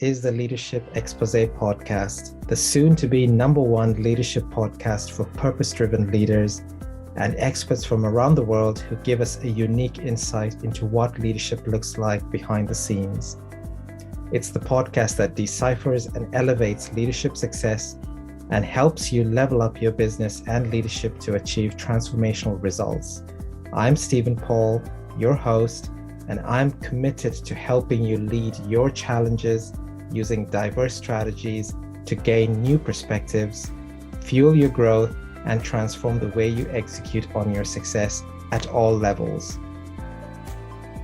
is the Leadership Expose podcast, the soon-to-be #1 leadership podcast for purpose-driven leaders and experts from around the world who give us a unique insight into what leadership looks like behind the scenes. It's the podcast that deciphers and elevates leadership success and helps you level up your business and leadership to achieve transformational results. I'm Stephen Paul, your host, and I'm committed to helping you lead your challenges using diverse strategies to gain new perspectives, fuel your growth, and transform the way you execute on your success at all levels.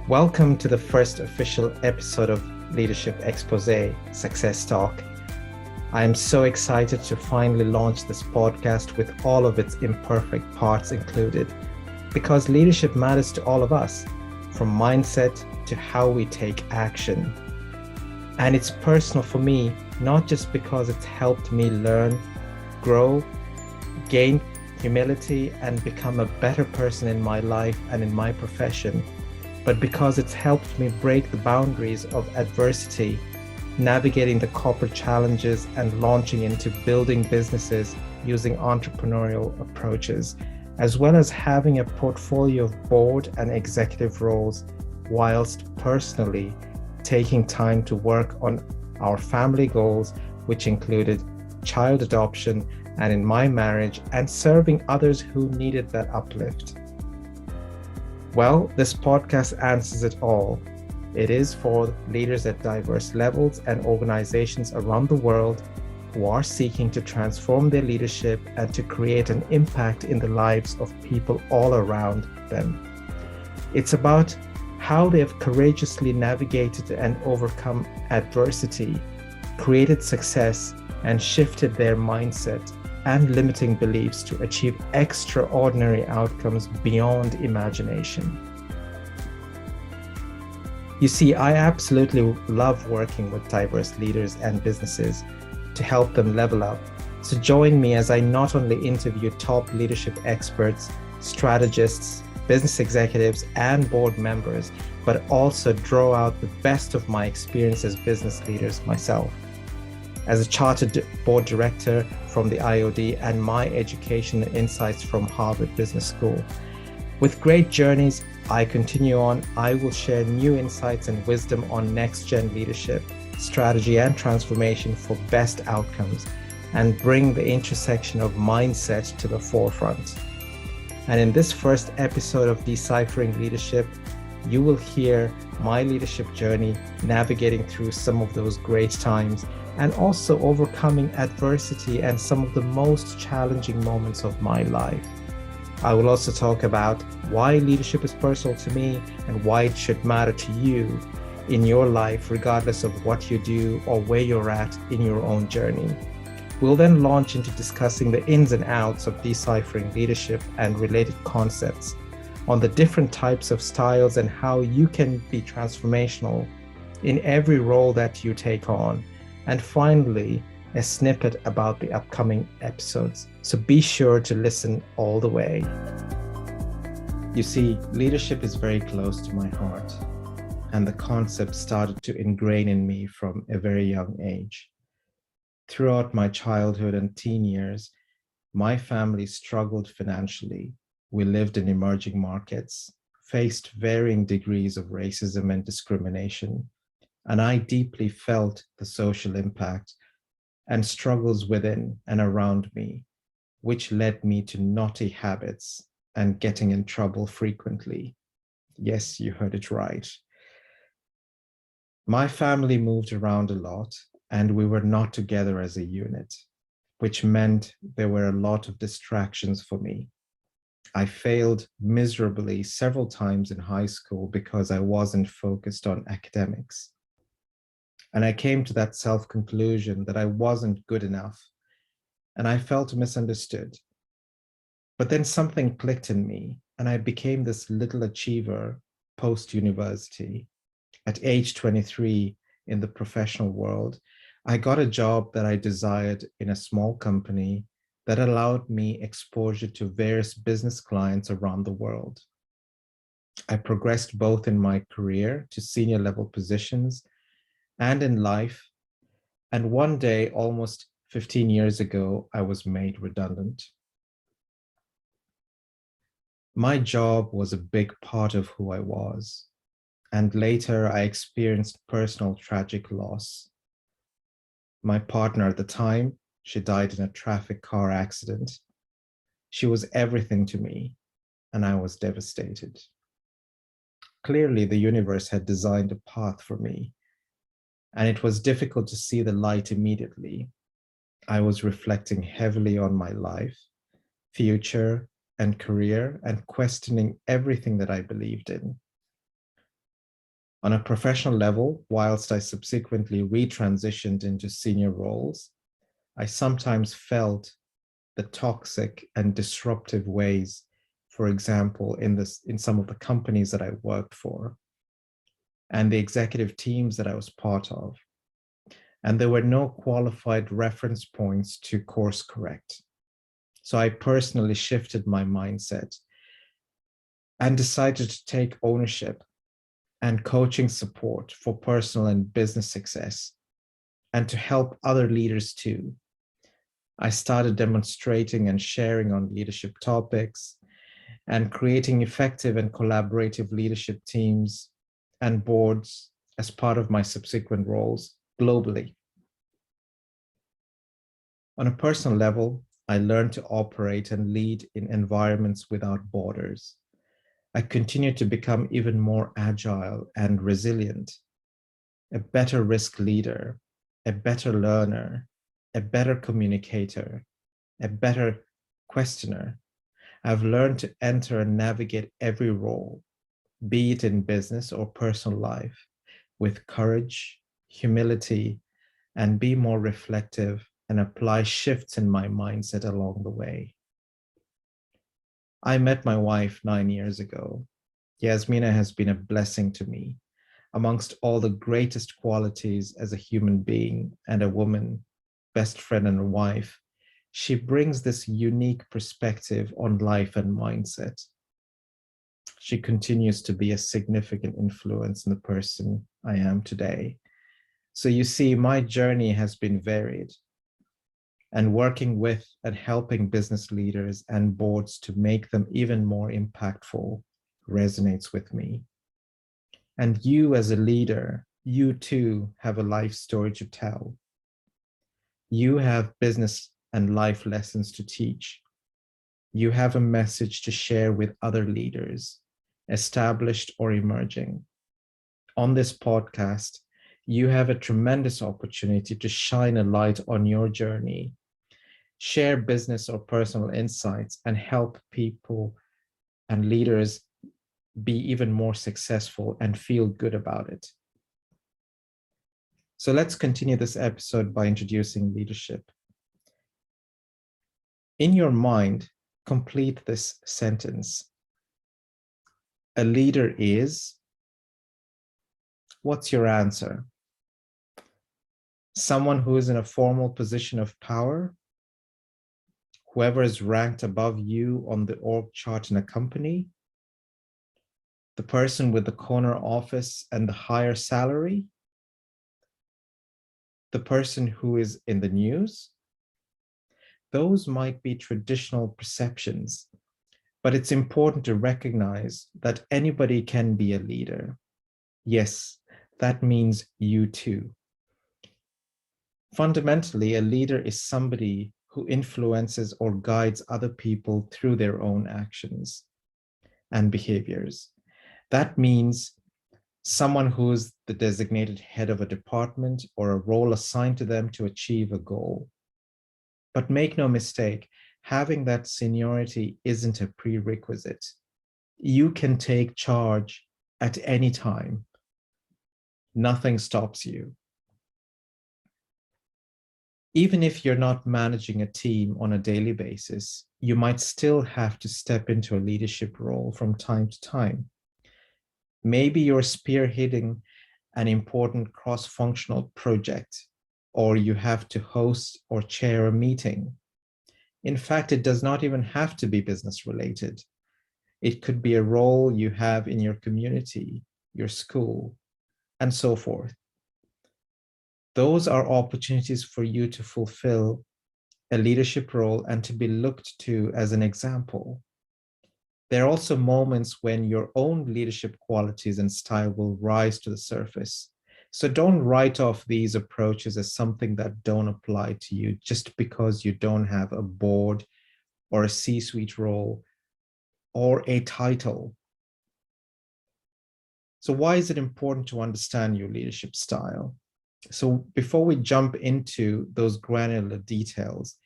Welcome to the first official episode of Leadership Expose Success Talk. I am so excited to finally launch this podcast with all of its imperfect parts included, because leadership matters to all of us, from mindset to how we take action. And it's personal for me, not just because it's helped me learn, grow, gain humility, and become a better person in my life and in my profession, but because it's helped me break the boundaries of adversity, navigating the corporate challenges and launching into building businesses using entrepreneurial approaches, as well as having a portfolio of board and executive roles, whilst personally taking time to work on our family goals, which included child adoption and in my marriage, and serving others who needed that uplift. Well, this podcast answers it all. It is for leaders at diverse levels and organizations around the world who are seeking to transform their leadership and to create an impact in the lives of people all around them. It's about how they have courageously navigated and overcome adversity, created success, and shifted their mindset and limiting beliefs to achieve extraordinary outcomes beyond imagination. You see, I absolutely love working with diverse leaders and businesses to help them level up. So join me as I not only interview top leadership experts, strategists, business executives, and board members, but also draw out the best of my experience as business leaders myself. As a chartered board director from the IOD and my education and insights from Harvard Business School. With great journeys I continue on, I will share new insights and wisdom on next-gen leadership, strategy, and transformation for best outcomes, and bring the intersection of mindset to the forefront. And in this first episode of Deciphering Leadership, you will hear my leadership journey, navigating through some of those great times, and also overcoming adversity and some of the most challenging moments of my life. I will also talk about why leadership is personal to me and why it should matter to you in your life, regardless of what you do or where you're at in your own journey. We'll then launch into discussing the ins and outs of deciphering leadership and related concepts, on the different types of styles and how you can be transformational in every role that you take on. And finally, a snippet about the upcoming episodes. So be sure to listen all the way. You see, leadership is very close to my heart, and the concept started to ingrain in me from a very young age. Throughout my childhood and teen years, my family struggled financially. We lived in emerging markets, faced varying degrees of racism and discrimination, and I deeply felt the social impact and struggles within and around me, which led me to naughty habits and getting in trouble frequently. Yes, you heard it right. My family moved around a lot, and we were not together as a unit, which meant there were a lot of distractions for me. I failed miserably several times in high school because I wasn't focused on academics. And I came to that self-conclusion that I wasn't good enough, and I felt misunderstood. But then something clicked in me, and I became this little achiever post-university. At age 23 in the professional world, I got a job that I desired in a small company that allowed me exposure to various business clients around the world. I progressed both in my career to senior level positions and in life And one day, almost 15 years ago, I was made redundant. My job was a big part of who I was. And later, I experienced personal tragic loss. My partner at the time, she died in a traffic car accident. She was everything to me, and I was devastated. Clearly, the universe had designed a path for me, and it was difficult to see the light immediately. I was reflecting heavily on my life, future, and career, and questioning everything that I believed in. On a professional level, whilst I subsequently retransitioned into senior roles, I sometimes felt the toxic and disruptive ways, for example, in some of the companies that I worked for and the executive teams that I was part of. And there were no qualified reference points to course correct. So I personally shifted my mindset and decided to take ownership and coaching support for personal and business success, and to help other leaders too. I started demonstrating and sharing on leadership topics and creating effective and collaborative leadership teams and boards as part of my subsequent roles globally. On a personal level, I learned to operate and lead in environments without borders. I continued to become even more agile and resilient, a better risk leader, a better learner, a better communicator, a better questioner. I've learned to enter and navigate every role, be it in business or personal life, with courage, humility, and be more reflective and apply shifts in my mindset along the way. I met my wife 9 years ago. Yasmina has been a blessing to me. Amongst all the greatest qualities as a human being and a woman, best friend and a wife, she brings this unique perspective on life and mindset. She continues to be a significant influence in the person I am today. So you see, my journey has been varied, and working with and helping business leaders and boards to make them even more impactful resonates with me. And you as a leader, you too have a life story to tell. You have business and life lessons to teach. You have a message to share with other leaders, established or emerging. On this podcast, you have a tremendous opportunity to shine a light on your journey, share business or personal insights, and help people and leaders be even more successful and feel good about it. So let's continue this episode by introducing leadership. In your mind, complete this sentence. A leader is, what's your answer? Someone who is in a formal position of power, whoever is ranked above you on the org chart in a company, the person with the corner office and the higher salary, the person who is in the news. Those might be traditional perceptions, but it's important to recognize that anybody can be a leader. Yes, that means you too. Fundamentally, a leader is somebody who influences or guides other people through their own actions and behaviors. That means someone who is the designated head of a department or a role assigned to them to achieve a goal. But make no mistake, having that seniority isn't a prerequisite. You can take charge at any time. Nothing stops you. Even if you're not managing a team on a daily basis, you might still have to step into a leadership role from time to time. Maybe you're spearheading an important cross-functional project, or you have to host or chair a meeting. In fact, it does not even have to be business related. It could be a role you have in your community, your school, and so forth. Those are opportunities for you to fulfill a leadership role and to be looked to as an example. There are also moments when your own leadership qualities and style will rise to the surface. So don't write off these approaches as something that don't apply to you just because you don't have a board or a C-suite role or a title. So why is it important to understand your leadership style? So before we jump into those granular details,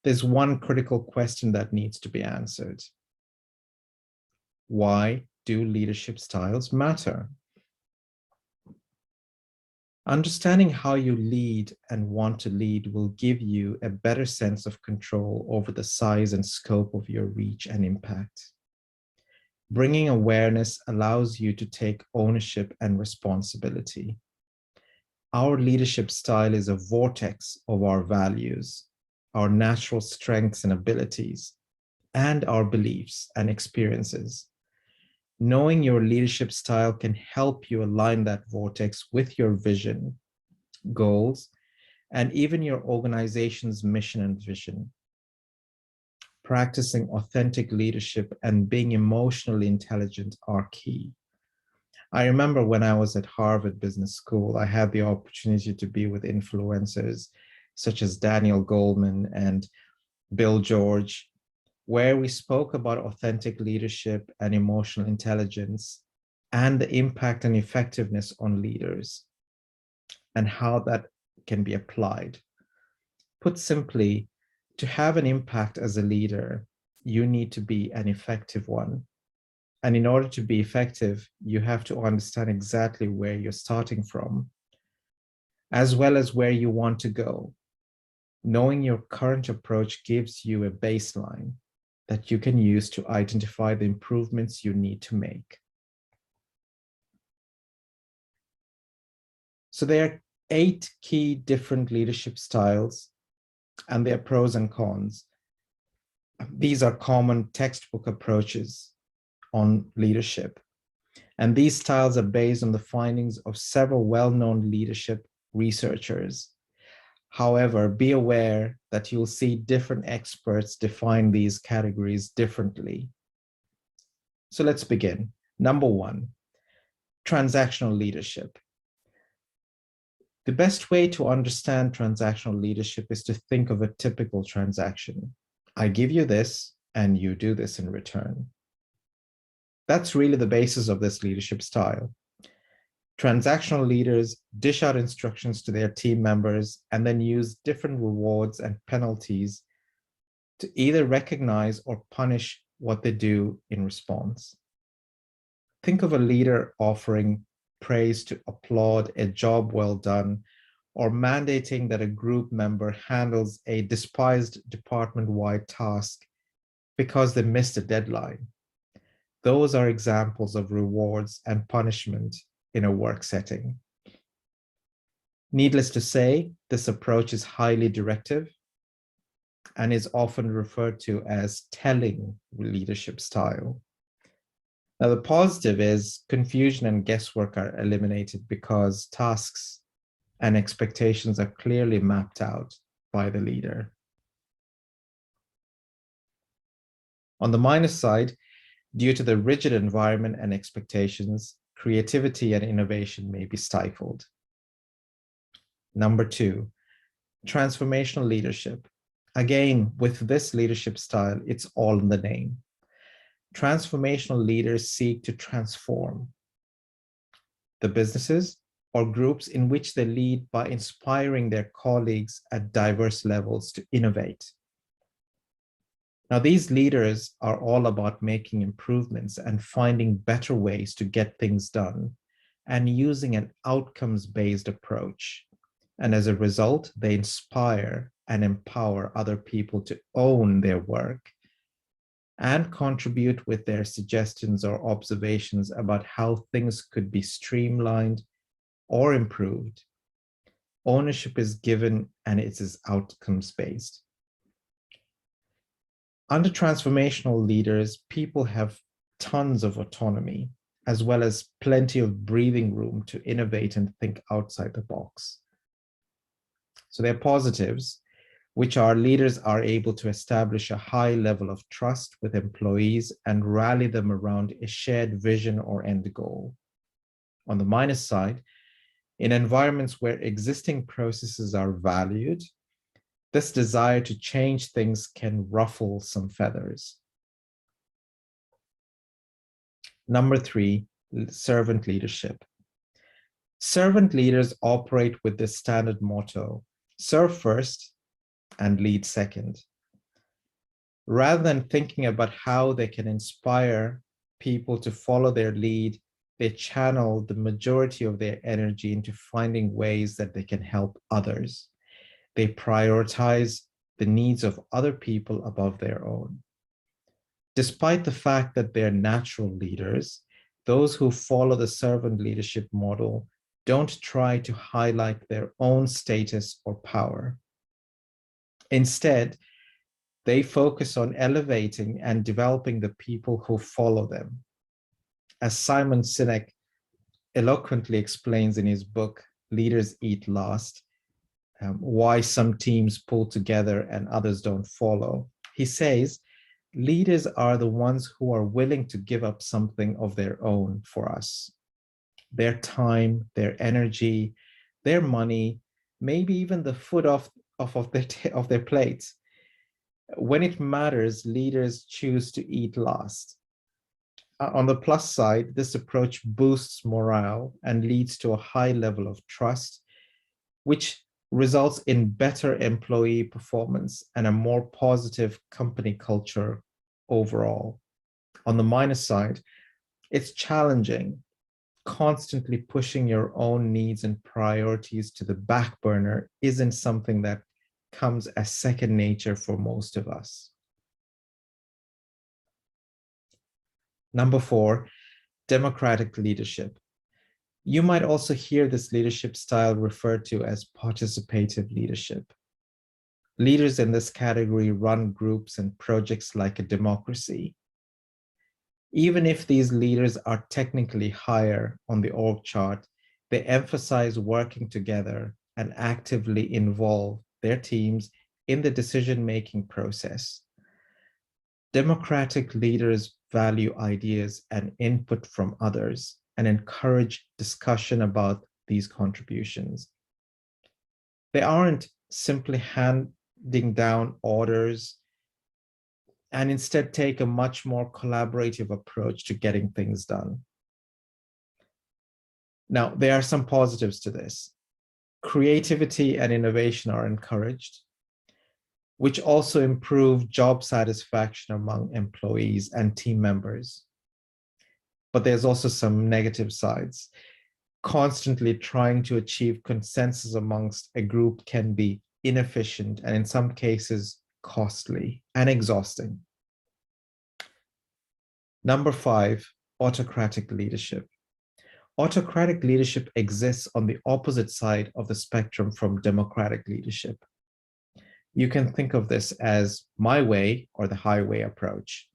there's one critical question that needs to be answered. Why do leadership styles matter? Understanding how you lead and want to lead will give you a better sense of control over the size and scope of your reach and impact. Bringing awareness allows you to take ownership and responsibility. Our leadership style is a vortex of our values, our natural strengths and abilities, and our beliefs and experiences. Knowing your leadership style can help you align that vortex with your vision, goals, and even your organization's mission and vision. Practicing authentic leadership and being emotionally intelligent are key. I remember when I was at Harvard Business School, I had the opportunity to be with influencers such as Daniel Goleman and Bill George, where we spoke about authentic leadership and emotional intelligence and the impact and effectiveness on leaders and how that can be applied. Put simply, to have an impact as a leader, you need to be an effective one. And in order to be effective, you have to understand exactly where you're starting from, as well as where you want to go. Knowing your current approach gives you a baseline that you can use to identify the improvements you need to make. So there are 8 key different leadership styles, and their pros and cons. These are common textbook approaches on leadership. And these styles are based on the findings of several well-known leadership researchers. However, be aware that you'll see different experts define these categories differently. So let's begin. Number 1, transactional leadership. The best way to understand transactional leadership is to think of a typical transaction. I give you this, and you do this in return. That's really the basis of this leadership style. Transactional leaders dish out instructions to their team members and then use different rewards and penalties to either recognize or punish what they do in response. Think of a leader offering praise to applaud a job well done, or mandating that a group member handles a despised department-wide task because they missed a deadline. Those are examples of rewards and punishment in a work setting. Needless to say, this approach is highly directive and is often referred to as telling leadership style. Now, the positive is confusion and guesswork are eliminated because tasks and expectations are clearly mapped out by the leader. On the minus side, due to the rigid environment and expectations, creativity and innovation may be stifled. Number 2, transformational leadership. Again, with this leadership style, it's all in the name. Transformational leaders seek to transform the businesses or groups in which they lead by inspiring their colleagues at diverse levels to innovate. Now, these leaders are all about making improvements and finding better ways to get things done and using an outcomes-based approach. And as a result, they inspire and empower other people to own their work and contribute with their suggestions or observations about how things could be streamlined or improved. Ownership is given and it is outcomes-based. Under transformational leaders, people have tons of autonomy, as well as plenty of breathing room to innovate and think outside the box. So they're positives, which are leaders are able to establish a high level of trust with employees and rally them around a shared vision or end goal. On the minus side, in environments where existing processes are valued, this desire to change things can ruffle some feathers. Number 3, servant leadership. Servant leaders operate with this standard motto: serve first and lead second. Rather than thinking about how they can inspire people to follow their lead, they channel the majority of their energy into finding ways that they can help others. They prioritize the needs of other people above their own. Despite the fact that they're natural leaders, those who follow the servant leadership model don't try to highlight their own status or power. Instead, they focus on elevating and developing the people who follow them. As Simon Sinek eloquently explains in his book, Leaders Eat Last, why some teams pull together and others don't follow. He says, leaders are the ones who are willing to give up something of their own for us. Their time, their energy, their money, maybe even the food off their plates. When it matters, leaders choose to eat last. On the plus side, this approach boosts morale and leads to a high level of trust, which results in better employee performance and a more positive company culture overall. On the minus side, it's challenging. Constantly pushing your own needs and priorities to the back burner isn't something that comes as second nature for most of us. Number 4, democratic leadership. You might also hear this leadership style referred to as participative leadership. Leaders in this category run groups and projects like a democracy. Even if these leaders are technically higher on the org chart, they emphasize working together and actively involve their teams in the decision-making process. Democratic leaders value ideas and input from others and encourage discussion about these contributions. They aren't simply handing down orders and instead take a much more collaborative approach to getting things done. Now, there are some positives to this. Creativity and innovation are encouraged, which also improve job satisfaction among employees and team members. But there's also some negative sides. Constantly trying to achieve consensus amongst a group can be inefficient and in some cases costly and exhausting. Number 5, autocratic leadership. Autocratic leadership exists on the opposite side of the spectrum from democratic leadership. You can think of this as my way or the highway approach.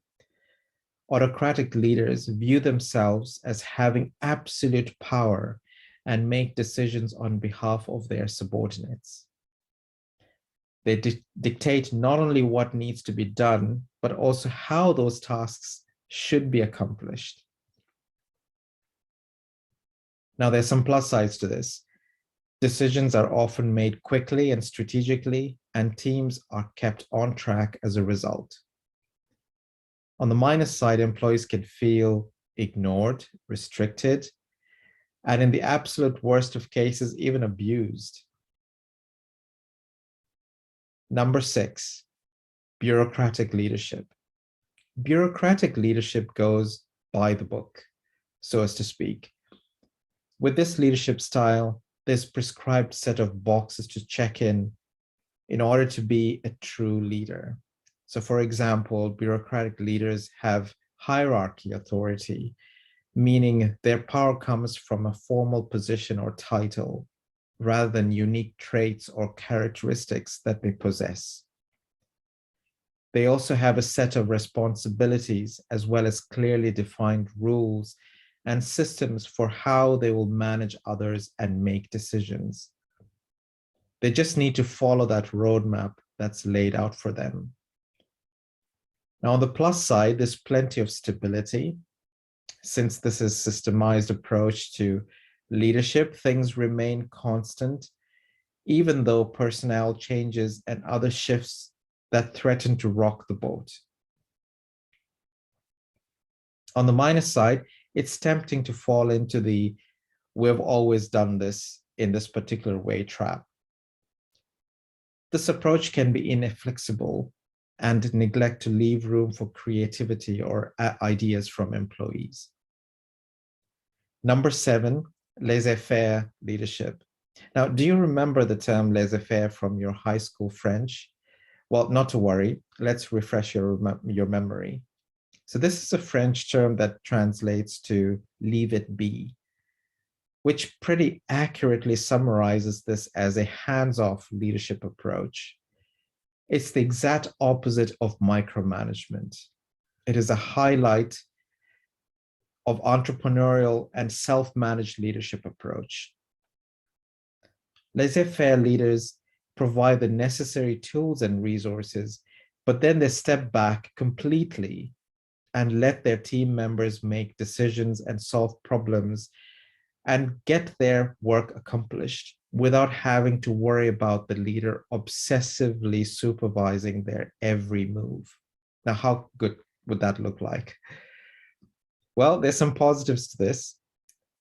Autocratic leaders view themselves as having absolute power and make decisions on behalf of their subordinates. They dictate not only what needs to be done, but also how those tasks should be accomplished. Now, there's some plus sides to this. Decisions are often made quickly and strategically, and teams are kept on track as a result. On the minus side, employees can feel ignored, restricted, and in the absolute worst of cases, even abused. Number 6, bureaucratic leadership. Bureaucratic leadership goes by the book, so as to speak. With this leadership style, there's a prescribed set of boxes to check in order to be a true leader. So for example, bureaucratic leaders have hierarchy authority, meaning their power comes from a formal position or title, rather than unique traits or characteristics that they possess. They also have a set of responsibilities as well as clearly defined rules and systems for how they will manage others and make decisions. They just need to follow that roadmap that's laid out for them. Now, on the plus side, there's plenty of stability. Since this is a systemized approach to leadership, things remain constant, even though personnel changes and other shifts that threaten to rock the boat. On the minus side, it's tempting to fall into the "we've always done this in this particular way" trap. This approach can be inflexible and neglect to leave room for creativity or ideas from employees. Number 7, laissez-faire leadership. Now, do you remember the term laissez-faire from your high school French? Well, not to worry, let's refresh your memory. So this is a French term that translates to "leave it be," which pretty accurately summarizes this as a hands-off leadership approach. It's the exact opposite of micromanagement. It is a highlight of entrepreneurial and self-managed leadership approach. Laissez-faire leaders provide the necessary tools and resources, but then they step back completely and let their team members make decisions and solve problems and get their work accomplished without having to worry about the leader obsessively supervising their every move. Now, how good would that look like? Well, there's some positives to this.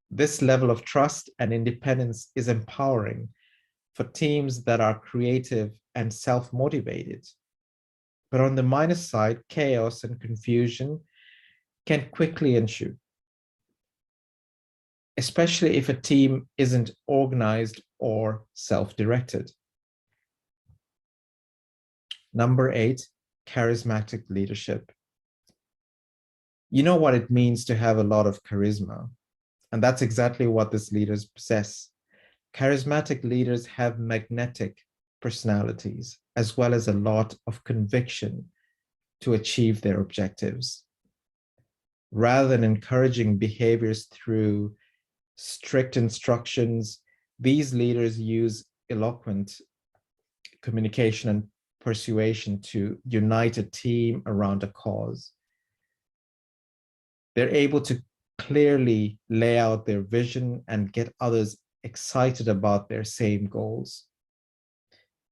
This level of trust and independence is empowering for teams that are creative and self-motivated. But on the minus side, chaos and confusion can quickly ensue, especially if a team isn't organized or self-directed. Number 8, charismatic leadership. You know what it means to have a lot of charisma, and that's exactly what these leaders possess. Charismatic leaders have magnetic personalities, as well as a lot of conviction to achieve their objectives. Rather than encouraging behaviors through strict instructions, these leaders use eloquent communication and persuasion to unite a team around a cause. They're able to clearly lay out their vision and get others excited about their same goals.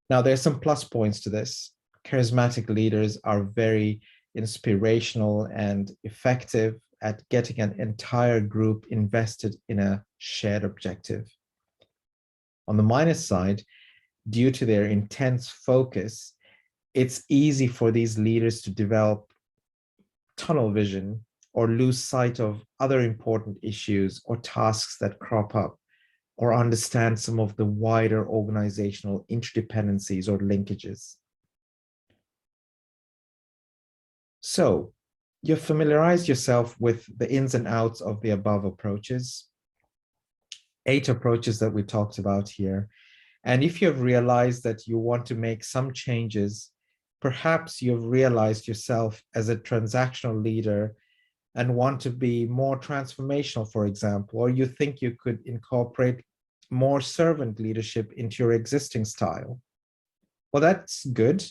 Now, there's some plus points to this. Charismatic leaders are very inspirational and effective at getting an entire group invested in a shared objective. On the minus side, due to their intense focus, it's easy for these leaders to develop tunnel vision or lose sight of other important issues or tasks that crop up, or understand some of the wider organizational interdependencies or linkages. So, you've familiarized yourself with the ins and outs of the above approaches, 8 approaches that we talked about here. And if you've realized that you want to make some changes, perhaps you've realized yourself as a transactional leader and want to be more transformational, for example, or you think you could incorporate more servant leadership into your existing style. Well, that's good.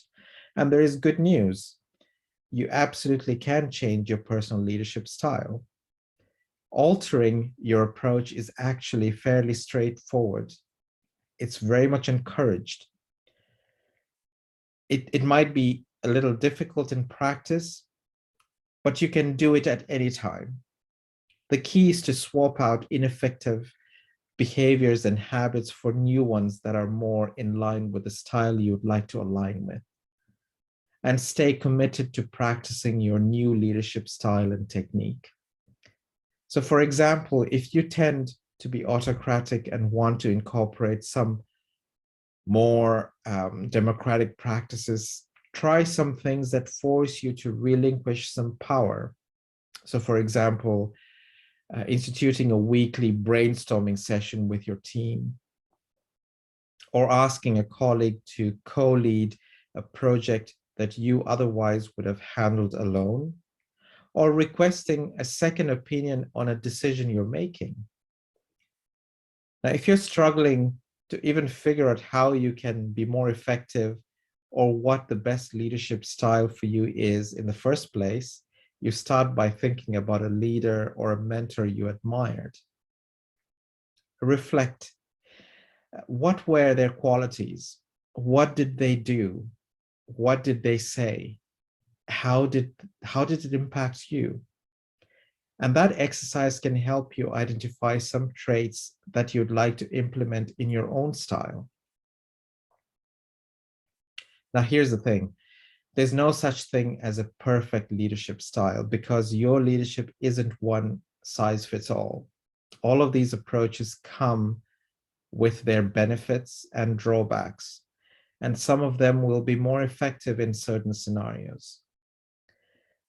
And there is good news. You absolutely can change your personal leadership style. Altering your approach is actually fairly straightforward. It's very much encouraged. It might be a little difficult in practice, but you can do it at any time. The key is to swap out ineffective behaviors and habits for new ones that are more in line with the style you'd like to align with. And stay committed to practicing your new leadership style and technique. So for example, if you tend to be autocratic and want to incorporate some more democratic practices, try some things that force you to relinquish some power. So for example, instituting a weekly brainstorming session with your team, or asking a colleague to co-lead a project that you otherwise would have handled alone, or requesting a second opinion on a decision you're making. Now, if you're struggling to even figure out how you can be more effective or what the best leadership style for you is in the first place, you start by thinking about a leader or a mentor you admired. Reflect. What were their qualities? What did they do? What did they say? How did it impact you? And that exercise can help you identify some traits that you'd like to implement in your own style. Now, here's the thing. There's no such thing as a perfect leadership style because your leadership isn't one size fits all. All of these approaches come with their benefits and drawbacks, and some of them will be more effective in certain scenarios.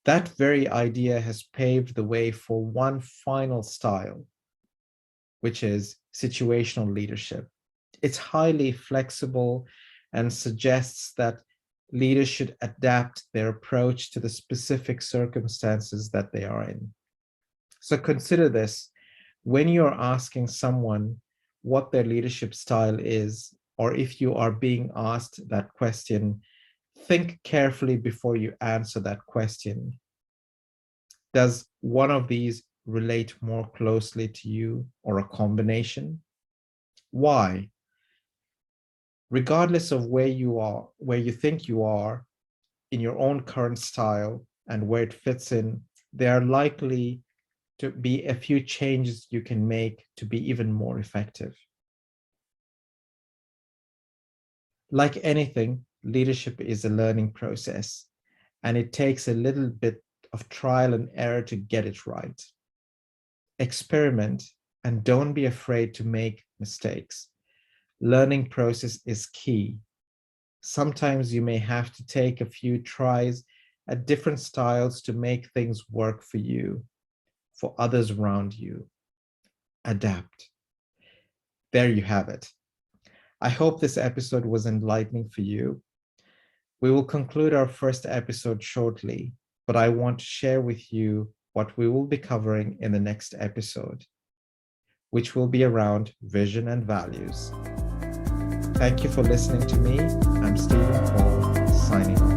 That very idea has paved the way for one final style, which is situational leadership. It's highly flexible and suggests that leaders should adapt their approach to the specific circumstances that they are in. So consider this. When you're asking someone what their leadership style is, or if you are being asked that question, think carefully before you answer that question. Does one of these relate more closely to you or a combination? Why? Regardless of where you are, where you think you are in your own current style and where it fits in, there are likely to be a few changes you can make to be even more effective. Like anything, leadership is a learning process, and it takes a little bit of trial and error to get it right. Experiment and don't be afraid to make mistakes. Learning process is key. Sometimes you may have to take a few tries at different styles to make things work for you, for others around you. Adapt. There you have it. I hope this episode was enlightening for you. We will conclude our first episode shortly, but I want to share with you what we will be covering in the next episode, which will be around vision and values. Thank you for listening to me. I'm Stephen Paul, signing off.